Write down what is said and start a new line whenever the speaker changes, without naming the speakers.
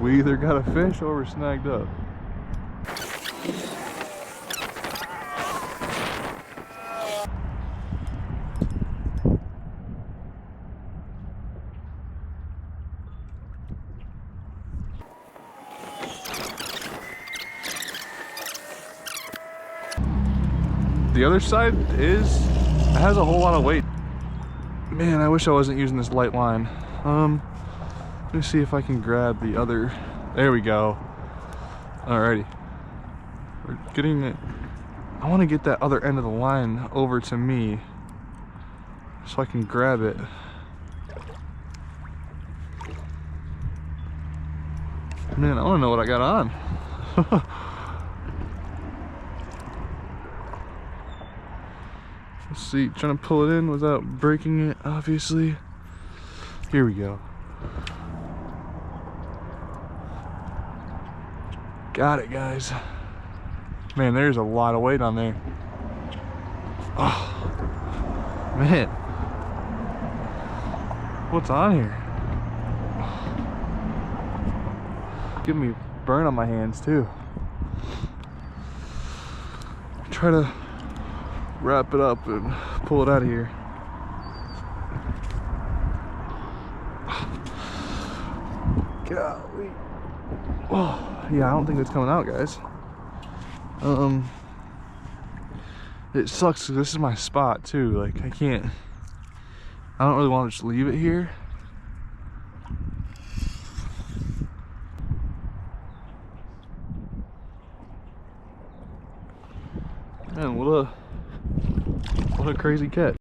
We either got a fish or we're snagged up. The other side has a whole lot of weight. Man, I wish I wasn't using this light line. Let me see if I can grab the other. There we go. Alrighty. We're getting it. I want to get that other end of the line over to me so I can grab it. Man, I want to know what I got on. Let's see, trying to pull it in without breaking it, obviously. Here we go. Got it, guys. Man, there's a lot of weight on there. Oh, man. What's on here? Give me a burn on my hands, too. Try to wrap it up and pull it out of here. Golly. Oh, yeah, I don't think it's coming out, guys. It sucks because this is my spot too. Like, I don't really want to just leave it here. Man, what a crazy catch.